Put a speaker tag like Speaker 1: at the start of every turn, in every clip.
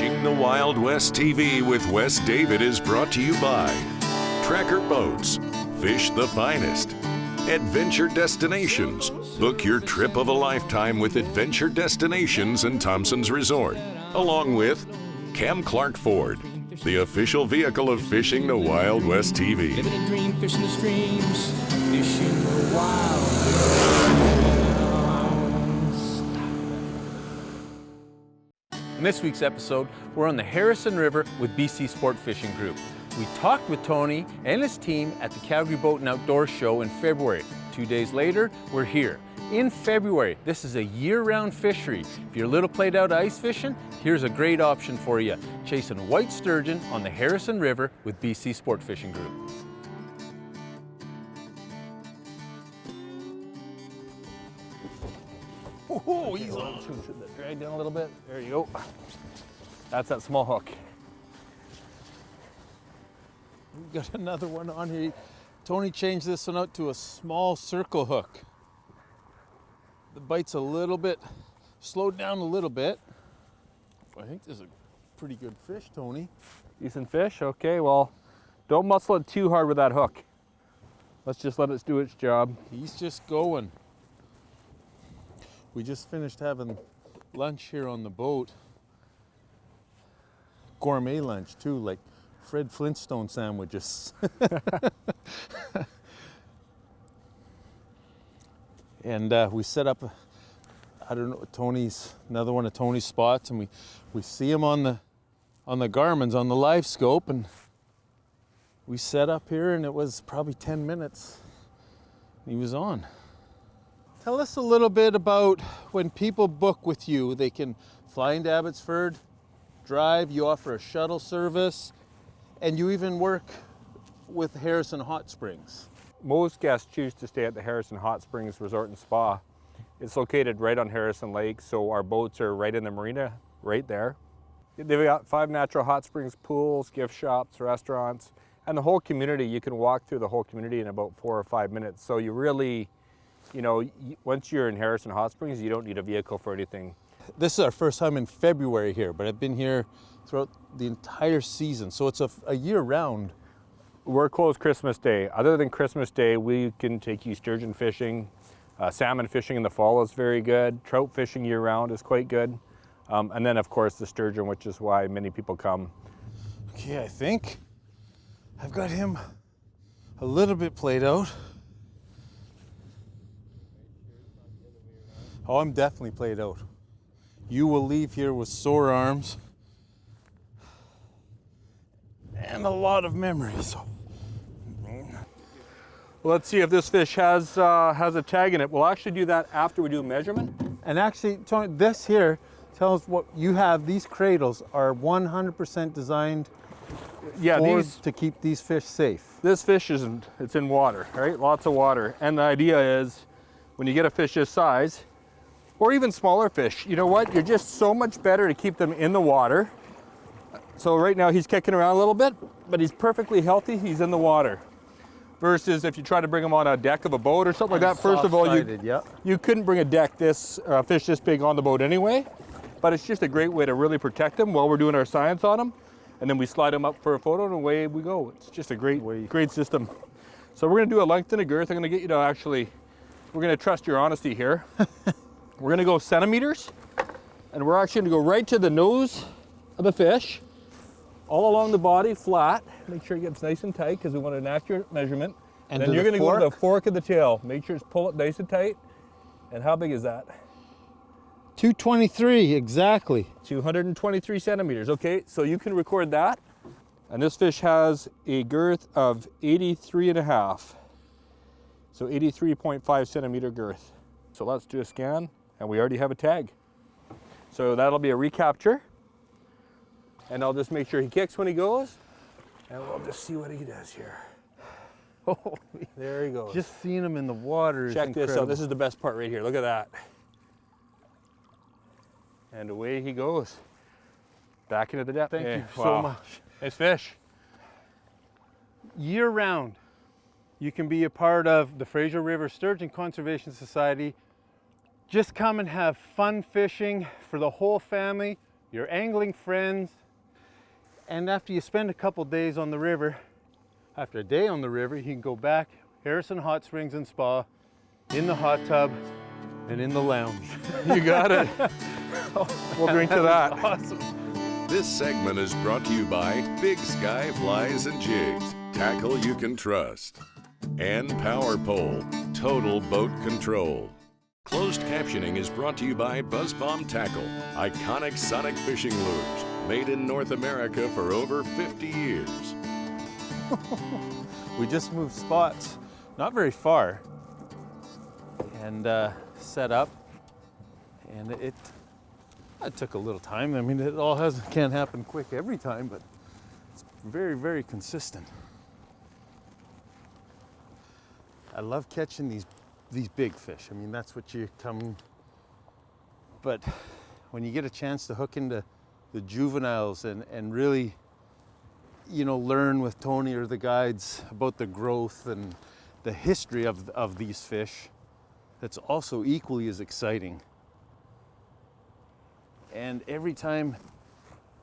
Speaker 1: Fishing the Wild West TV with Wes David is brought to you by Tracker Boats, Fish the Finest, Adventure Destinations. Book your trip of a lifetime with Adventure Destinations and Thompson's Resort, along with Cam Clark Ford, the official vehicle of Fishing the Wild West TV.
Speaker 2: Living a dream, fishing the streams, fishing the wild.
Speaker 3: In this week's episode, we're on the Harrison River with BC Sport Fishing Group. We talked with Tony and his team at the Calgary Boat and Outdoor Show in February. 2 days later, we're here. In February, this is a year-round fishery. If you're a little played out ice fishing, here's a great option for you. Chasing white sturgeon on the Harrison River with BC Sport Fishing Group. Oh, he's on. Should that drag down a little bit? There you go. That's that small hook. We've got another one on here. Tony changed this one out to a small circle hook. The bite's a little bit slowed down a little bit. I think this is a pretty good fish, Tony.
Speaker 4: Decent fish? Okay, well, don't muscle it too hard with that hook. Let's just let it do its job.
Speaker 3: He's just going. We just finished having lunch here on the boat. Gourmet lunch too, like Fred Flintstone sandwiches. And we set up, I don't know, another one of Tony's spots, and we see him on the Garmin's, on the live scope, and we set up here, and it was probably 10 minutes. He was on. Tell us a little bit about when people book with you. They can fly into Abbotsford, drive, you offer a shuttle service, and you even work with Harrison Hot Springs.
Speaker 4: Most guests choose to stay at the Harrison Hot Springs Resort and Spa. It's located right on Harrison Lake, so our boats are right in the marina, right there. They've got 5 natural hot springs, pools, gift shops, restaurants, and the whole community. You can walk through the whole community in about 4 or 5 minutes. So you really, you know, once you're in Harrison Hot Springs, you don't need a vehicle for anything.
Speaker 3: This is our first time in February here, but I've been here throughout the entire season, so it's a year-round.
Speaker 4: We're closed Christmas Day. Other than Christmas Day, we can take you sturgeon fishing. Salmon fishing in the fall is very good. Trout fishing year-round is quite good. And then, of course, the sturgeon, which is why many people come.
Speaker 3: Okay, I think I've got him a little bit played out. Oh, I'm definitely played out. You will leave here with sore arms and a lot of memories.
Speaker 4: Well, let's see if this fish has a tag in it. We'll actually do that after we do measurement.
Speaker 3: And actually, Tony, this here tells what you have. These cradles are 100% designed to keep these fish safe.
Speaker 4: This fish it's in water, right? Lots of water. And the idea is when you get a fish this size, or even smaller fish, you know what? You're just so much better to keep them in the water. So right now he's kicking around a little bit, but he's perfectly healthy. He's in the water. Versus if you try to bring him on a deck of a boat or something like that, first of all, you couldn't bring a fish this big on the boat anyway, but it's just a great way to really protect them while we're doing our science on them. And then we slide them up for a photo and away we go. It's just a great system. So we're gonna do a length and a girth. I'm gonna get you to we're gonna trust your honesty here. We're gonna go centimeters, and we're actually gonna go right to the nose of the fish, all along the body, flat. Make sure it gets nice and tight because we want an accurate measurement. And then you're gonna go to the fork of the tail. Make sure it's pull it nice and tight. And how big is that?
Speaker 3: 223, exactly.
Speaker 4: 223 centimeters, okay? So you can record that. And this fish has a girth of 83.5. So 83.5 centimeter girth. So let's do a scan, and we already have a tag. So that'll be a recapture. And I'll just make sure he kicks when he goes, and we'll just see what he does here. Oh, there he goes.
Speaker 3: Just seeing him in the water is incredible.
Speaker 4: Check this out. This is the best part right here. Look at that. And away he goes. Back into the depth.
Speaker 3: Thank you so much.
Speaker 4: Nice fish.
Speaker 3: Year-round, you can be a part of the Fraser River Sturgeon Conservation Society. Just come and have fun fishing for the whole family. your angling friends, and after you spend a couple days on the river, after a day on the river, you can go back, Harrison Hot Springs and Spa, in the hot tub, and in the lounge.
Speaker 4: You got it. We'll drink to that.
Speaker 3: Awesome.
Speaker 1: This segment is brought to you by Big Sky Flies and Jigs, tackle you can trust, and Power Pole, total boat control. Closed captioning is brought to you by Buzz Bomb Tackle, iconic sonic fishing lures, made in North America for over 50 years.
Speaker 3: We just moved spots, not very far, and set up, and it took a little time. I mean, it all can't happen quick every time, but it's very, very consistent. I love catching these big fish. I mean, that's what you come, but when you get a chance to hook into the juveniles and really, you know, learn with Tony or the guides about the growth and the history of these fish, that's also equally as exciting. And every time,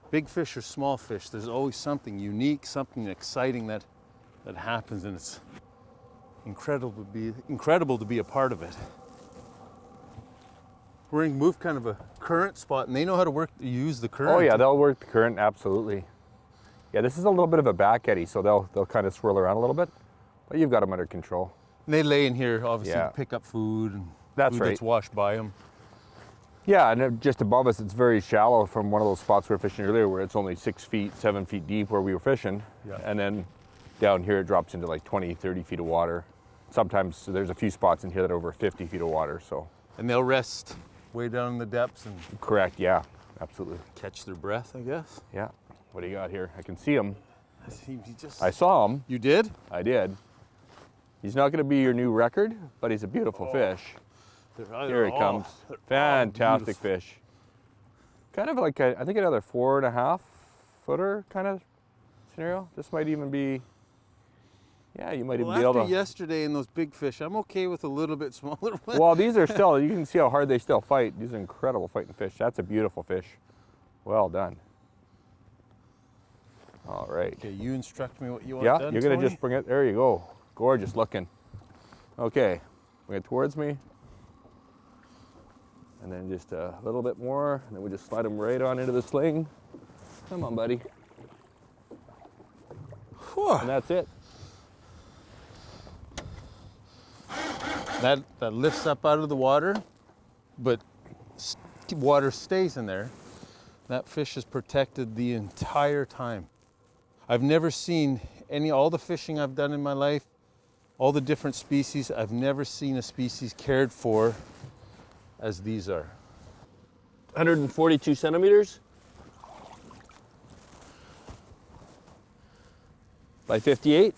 Speaker 3: big fish or small fish, there's always something unique, something exciting that happens, and it's incredible to be a part of it. We're in move kind of a current spot, and they know how to use the current.
Speaker 4: Oh yeah, they'll work the current, absolutely. Yeah, this is a little bit of a back eddy, so they'll kind of swirl around a little bit, but you've got them under control.
Speaker 3: And they lay in here, obviously,
Speaker 4: Yeah.
Speaker 3: to pick up food and
Speaker 4: That's
Speaker 3: food
Speaker 4: right.
Speaker 3: that's washed by them.
Speaker 4: Yeah, and just above us, it's very shallow from one of those spots we were fishing earlier where it's only 6 feet, 7 feet deep where we were fishing.
Speaker 3: Yeah.
Speaker 4: And then down here, it drops into like 20, 30 feet of water. Sometimes there's a few spots in here that are over 50 feet of water, so.
Speaker 3: And they'll rest way down in the depths and
Speaker 4: Correct, yeah, absolutely.
Speaker 3: catch their breath, I guess.
Speaker 4: Yeah, what do you got here? I can see him.
Speaker 3: Just,
Speaker 4: I saw him,
Speaker 3: you did?
Speaker 4: I did. He's not gonna be your new record, but he's a beautiful fish. Here he comes. Fantastic fish. Kind of like, I think another 4.5 footer kind of scenario. This might even be, yeah, you might even be able
Speaker 3: After
Speaker 4: to.
Speaker 3: yesterday and those big fish, I'm okay with a little bit smaller one.
Speaker 4: Well, these are still, you can see how hard they still fight. These are incredible fighting fish. That's a beautiful fish. Well done. All right.
Speaker 3: Okay, you instruct me what you want
Speaker 4: Yeah,
Speaker 3: done,
Speaker 4: you're gonna
Speaker 3: Tony?
Speaker 4: just bring it, there you go. Gorgeous looking. Okay, bring it towards me. And then just a little bit more, and then we just slide them right on into the sling. Come on, buddy.
Speaker 3: Whew.
Speaker 4: And that's it.
Speaker 3: That lifts up out of the water, but water stays in there. That fish is protected the entire time. I've never seen all the fishing I've done in my life, all the different species, I've never seen a species cared for as these are.
Speaker 5: 142 centimeters by 58.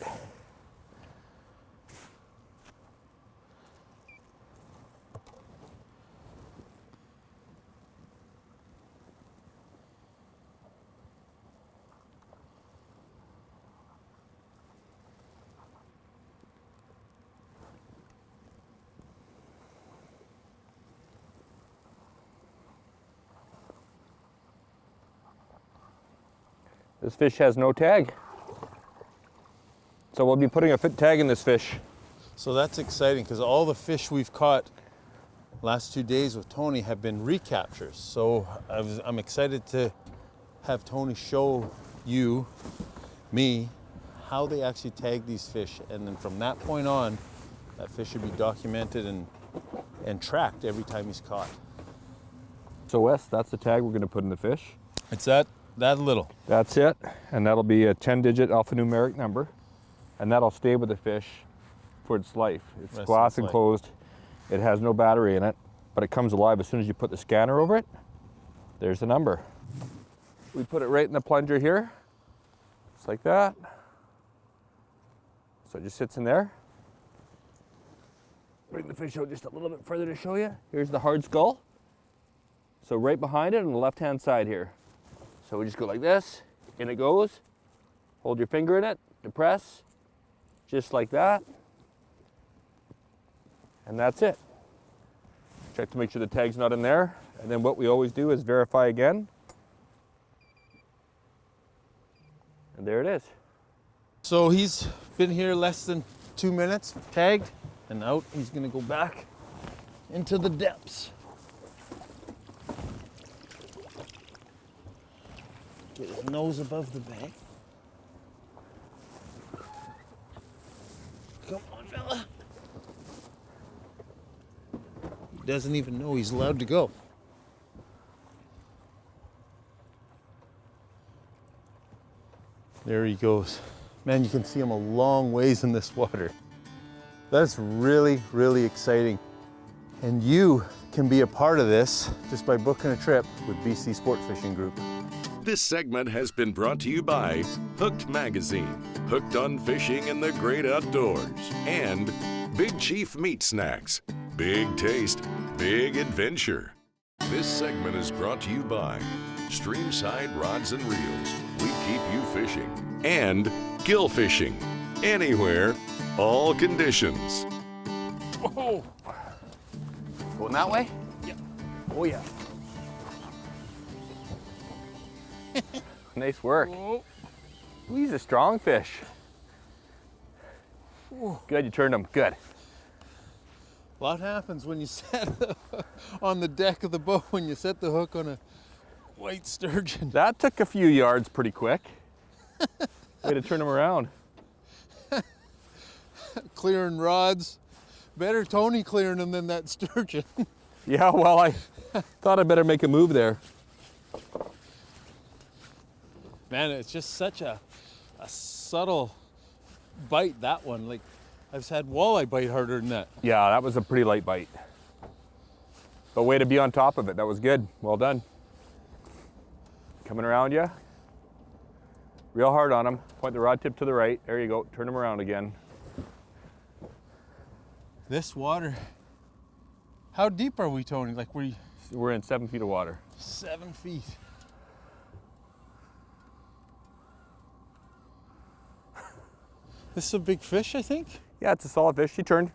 Speaker 4: This fish has no tag. So we'll be putting a fit tag in this fish.
Speaker 3: So that's exciting because all the fish we've caught last 2 days with Tony have been recaptures. So I'm excited to have Tony show me, how they actually tag these fish. And then from that point on, that fish should be documented and tracked every time he's caught.
Speaker 4: So Wes, that's the tag we're gonna put in the fish.
Speaker 3: It's that little.
Speaker 4: That's it, and that'll be a 10-digit alphanumeric number, and that'll stay with the fish for its life. It's
Speaker 3: Rest
Speaker 4: glass
Speaker 3: of its life.
Speaker 4: enclosed. It has no battery in it, but it comes alive as soon as you put the scanner over it. There's the number. We put it right in the plunger here, just like that. So it just sits in there. Bring the fish out just a little bit further to show you. Here's the hard skull. So right behind it on the left-hand side here. So we just go like this, in it goes. Hold your finger in it, depress, just like that. And that's it. Check to make sure the tag's not in there. And then what we always do is verify again. And there it is.
Speaker 3: So he's been here less than 2 minutes, tagged, and out. He's gonna go back into the depths. Get his nose above the bank. Come on, fella. He doesn't even know he's allowed to go. There he goes. Man, you can see him a long ways in this water. That's really, really exciting. And you can be a part of this just by booking a trip with BC Sport Fishing Group.
Speaker 1: This segment has been brought to you by Hooked Magazine, hooked on fishing and the great outdoors, and Big Chief Meat Snacks. Big taste, big adventure. This segment is brought to you by Streamside Rods and Reels. We keep you fishing. And gill fishing. Anywhere, all conditions.
Speaker 4: Whoa. Going that way?
Speaker 3: Yeah.
Speaker 4: Oh yeah. Nice work.
Speaker 3: Whoa.
Speaker 4: Ooh, he's a strong fish. Good, you turned him. Good.
Speaker 3: A lot happens when you set on the deck of the boat when you set the hook on a white sturgeon.
Speaker 4: That took a few yards pretty quick. Way to turn him around.
Speaker 3: Clearing rods. Better Tony clearing them than that sturgeon.
Speaker 4: Yeah, well, I thought I'd better make a move there.
Speaker 3: Man, it's just such a subtle bite, that one. Like, I've had walleye bite harder than that.
Speaker 4: Yeah, that was a pretty light bite. But way to be on top of it. That was good. Well done. Coming around you. Real hard on him. Point the rod tip to the right. There you go. Turn him around again.
Speaker 3: This water, how deep are we, Tony? Like,
Speaker 4: We're in 7 feet of water.
Speaker 3: 7 feet. This is a big fish, I think.
Speaker 4: Yeah, it's a solid fish. He turned.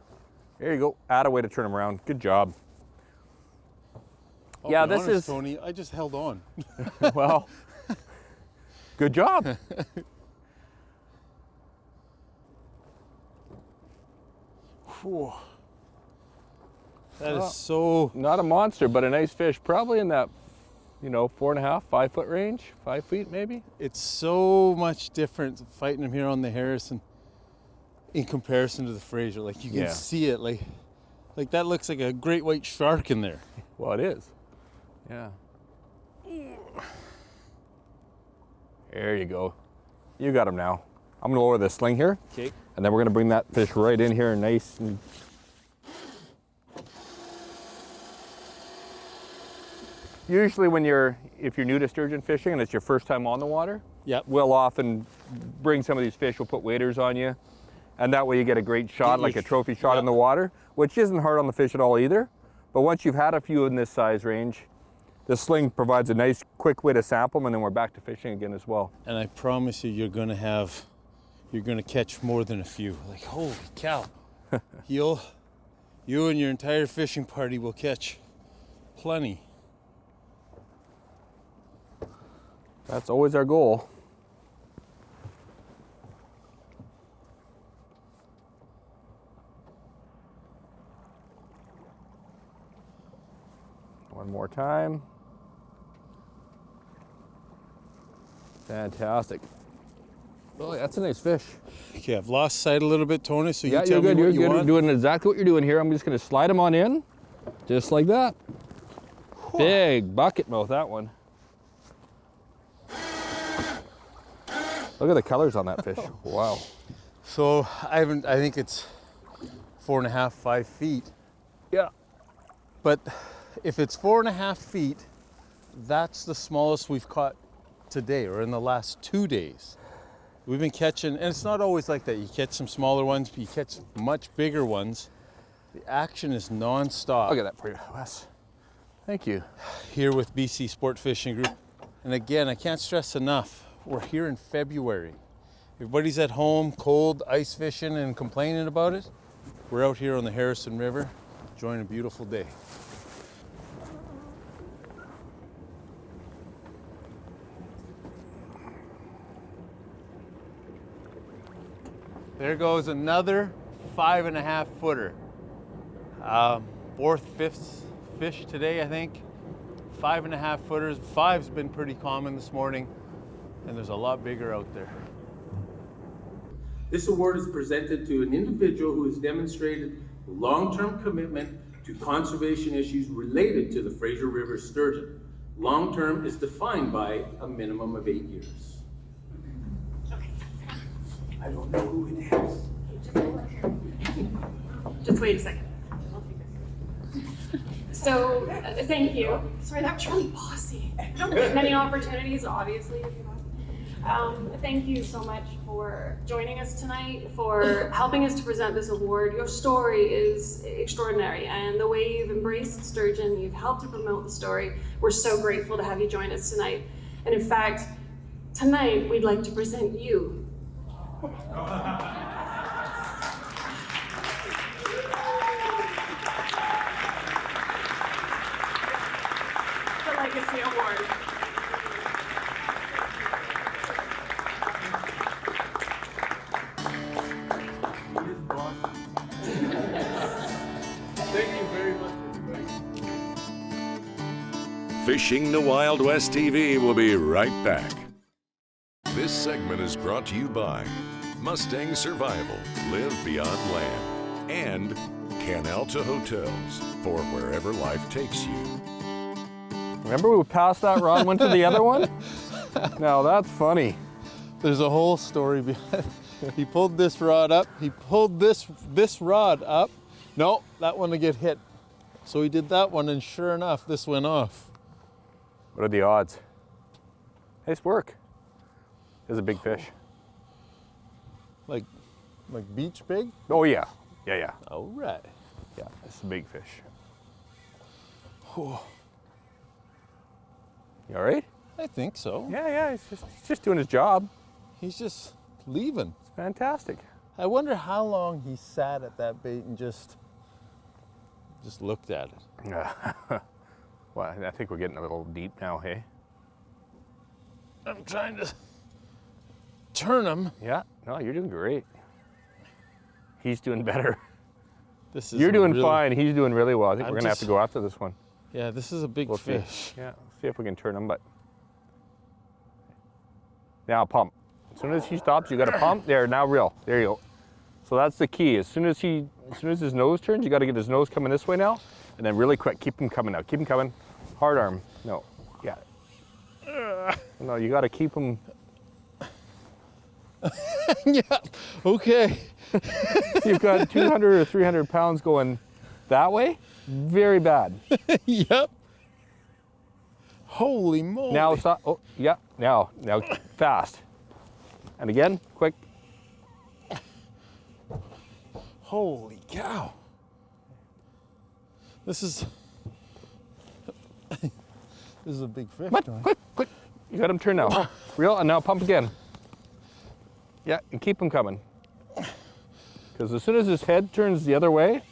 Speaker 4: There you go. Add a way to turn him around. Good job.
Speaker 3: I'll
Speaker 4: Yeah,
Speaker 3: be
Speaker 4: this
Speaker 3: honest,
Speaker 4: is-
Speaker 3: Tony. I just held on.
Speaker 4: Well, good job.
Speaker 3: Whew. That is so.
Speaker 4: Not a monster, but a nice fish. Probably in that, 4.5, 5 foot range. 5 feet maybe.
Speaker 3: It's so much different fighting him here on the Harrison in comparison to the Fraser. Like, you can
Speaker 4: Yeah.
Speaker 3: see it. Like that looks like a great white shark in there.
Speaker 4: Well, it is. Yeah. There you go. You got him now. I'm gonna lower the sling here.
Speaker 3: Okay.
Speaker 4: And then we're gonna bring that fish right in here nice and usually if you're new to sturgeon fishing and it's your first time on the water,
Speaker 3: Yep.
Speaker 4: we'll often bring some of these fish, we'll put waders on you, and that way you get a great shot, like a trophy shot in the water, which isn't hard on the fish at all either. But once you've had a few in this size range, the sling provides a nice quick way to sample them, and then we're back to fishing again as well.
Speaker 3: And I promise you, you're gonna catch more than a few. Like, holy cow. You and your entire fishing party will catch plenty.
Speaker 4: That's always our goal. One more time. Fantastic. Oh, that's a nice fish.
Speaker 3: Okay, I've lost sight a little bit, Tony, so
Speaker 4: Yeah,
Speaker 3: you tell
Speaker 4: you're good.
Speaker 3: me
Speaker 4: You're
Speaker 3: what you
Speaker 4: good. You're
Speaker 3: want.
Speaker 4: doing exactly what you're doing here. I'm just going to slide them on in, just like that. Big bucket mouth, that one. Look at the colors on that fish. Wow.
Speaker 3: So I think it's 4.5, 5 feet.
Speaker 4: Yeah.
Speaker 3: But if it's 4.5 feet, that's the smallest we've caught today or in the last 2 days. We've been catching, and it's not always like that. You catch some smaller ones, but you catch much bigger ones. The action is non-stop.
Speaker 4: I'll get that for you, Wes. Thank you.
Speaker 3: Here with BC Sport Fishing Group. And again, I can't stress enough, we're here in February. Everybody's at home, cold, ice fishing and complaining about it. We're out here on the Harrison River, enjoying a beautiful day. There goes another 5.5 footer. Fourth, fifth fish today, I think. 5.5 footers. Five's been pretty common this morning, and there's a lot bigger out there.
Speaker 5: This award is presented to an individual who has demonstrated long-term commitment to conservation issues related to the Fraser River sturgeon. Long-term is defined by a minimum of 8 years. I don't know who it is.
Speaker 6: Just wait a second. So, thank you. Sorry, that was really bossy. I don't get many opportunities, obviously. Thank you so much for joining us tonight, for helping us to present this award. Your story is extraordinary, and the way you've embraced sturgeon, you've helped to promote the story. We're so grateful to have you join us tonight. And in fact, tonight we'd like to present you. The Legacy Award.
Speaker 5: Thank you very much, everybody.
Speaker 1: Fishing the Wild West TV will be right back. This segment is brought to you by Mustang Survival, Live Beyond Land, and Canalta Hotels, for wherever life takes you.
Speaker 4: Remember we passed that rod, went to the other one? Now that's funny.
Speaker 3: There's a whole story behind. He pulled this rod up. He pulled this rod up. No, that one to get hit. So he did that one, and sure enough, this went off.
Speaker 4: What are the odds? Nice work. This is a big fish.
Speaker 3: Like beach big?
Speaker 4: Oh yeah, yeah.
Speaker 3: All right.
Speaker 4: Yeah, it's a big fish.
Speaker 3: Whew.
Speaker 4: You all right?
Speaker 3: I think so.
Speaker 4: Yeah, he's just doing his job.
Speaker 3: He's just leaving.
Speaker 4: It's fantastic.
Speaker 3: I wonder how long he sat at that bait and just looked at it.
Speaker 4: Well, I think we're getting a little deep now, hey?
Speaker 3: I'm trying to turn him.
Speaker 4: Yeah, no, you're doing great. He's doing better.
Speaker 3: This is
Speaker 4: You're doing
Speaker 3: really
Speaker 4: fine, he's doing really well. I think
Speaker 3: I'm
Speaker 4: we're gonna have to
Speaker 3: just-
Speaker 4: go after this one.
Speaker 3: Yeah, this is a big
Speaker 4: We'll
Speaker 3: fish.
Speaker 4: see. Yeah, see if we can turn him, but. Now pump. As soon as he stops, you gotta pump. There, now reel. There you go. So that's the key. As soon as his nose turns, you gotta get his nose coming this way now, and then really quick, keep him coming now. Keep him coming. Hard arm. No. Yeah. No, you gotta keep him.
Speaker 3: Yeah, okay.
Speaker 4: You've got 200 or 300 pounds going that way. Very bad.
Speaker 3: Yep. Holy moly.
Speaker 4: Now stop. Oh, yeah. Now fast. And again, quick.
Speaker 3: Holy cow. This is a big fish.
Speaker 4: What?
Speaker 3: Tony.
Speaker 4: Quick. You got him turned now. Reel, and now pump again. Yeah, and keep him coming. Because as soon as his head turns the other way,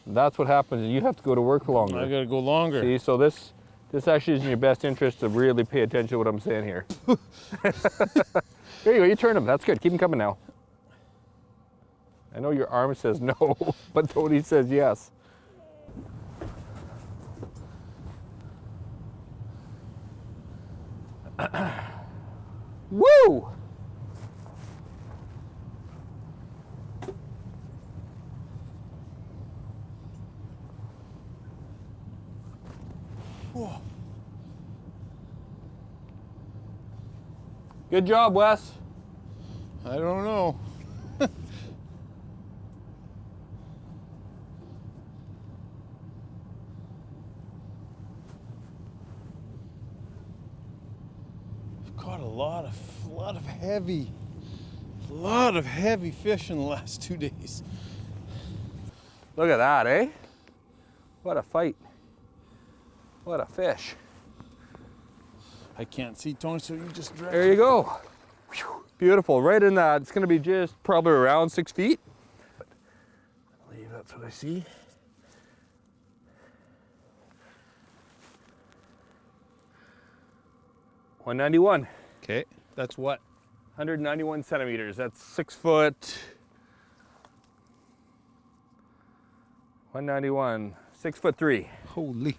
Speaker 4: that's what happens, and you have to go to work longer.
Speaker 3: I gotta go longer.
Speaker 4: See, so this actually is in your best interest to really pay attention to what I'm saying here. There you go, you turn him. That's good. Keep him coming now. I know your arm says no, but Tony says yes. Woo!
Speaker 3: Whoa.
Speaker 4: Good job, Wes.
Speaker 3: I don't know. We've caught a lot of heavy fish in the last 2 days.
Speaker 4: Look at that, eh? What a fight. What a fish.
Speaker 3: I can't see, Tony, so you just drag.
Speaker 4: There you go. Whew, beautiful, right in that. It's gonna be just probably around 6 feet. But I believe that's what I see. $191.
Speaker 3: Okay, that's what?
Speaker 4: 191 centimeters. That's 6 foot 191, 6'3".
Speaker 3: Holy.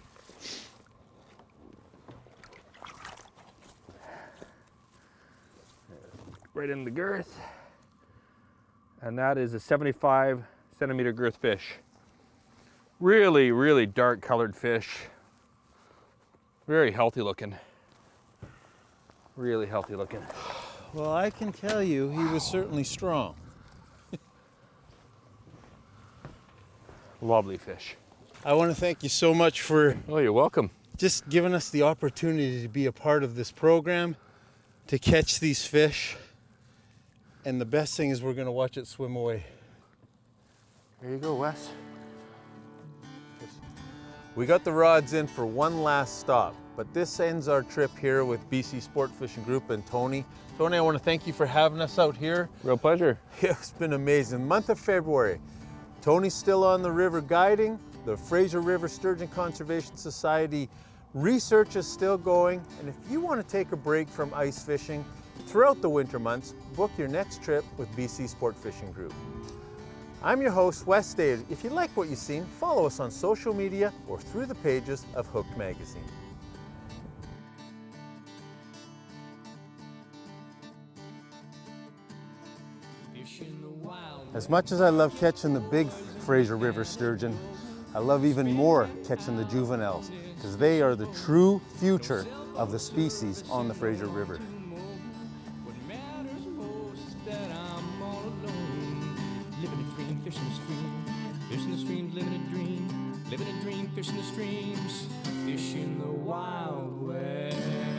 Speaker 4: Right in the girth. And that is a 75 centimeter girth fish. Really, really dark colored fish. Very healthy looking. Really healthy looking.
Speaker 3: Well, I can tell you, he was certainly strong.
Speaker 4: Lovely fish.
Speaker 3: I want to thank you so much for
Speaker 4: Oh, you're welcome.
Speaker 3: just giving us the opportunity to be a part of this program, to catch these fish. And the best thing is we're going to watch it swim away.
Speaker 4: There you go, Wes.
Speaker 3: We got the rods in for one last stop, but this ends our trip here with BC Sport Fishing Group and Tony. Tony, I want to thank you for having us out here.
Speaker 4: Real pleasure.
Speaker 3: It's been amazing. Month of February. Tony's still on the river guiding. The Fraser River Sturgeon Conservation Society research is still going. And if you want to take a break from ice fishing throughout the winter months, book your next trip with BC Sport Fishing Group. I'm your host, Wes David. If you like what you've seen, follow us on social media or through the pages of Hooked Magazine. As much as I love catching the big Fraser River sturgeon, I love even more catching the juveniles, because they are the true future of the species on the Fraser River.
Speaker 2: Fishing the streams, living a dream, fishing the streams, fishing the Wild West.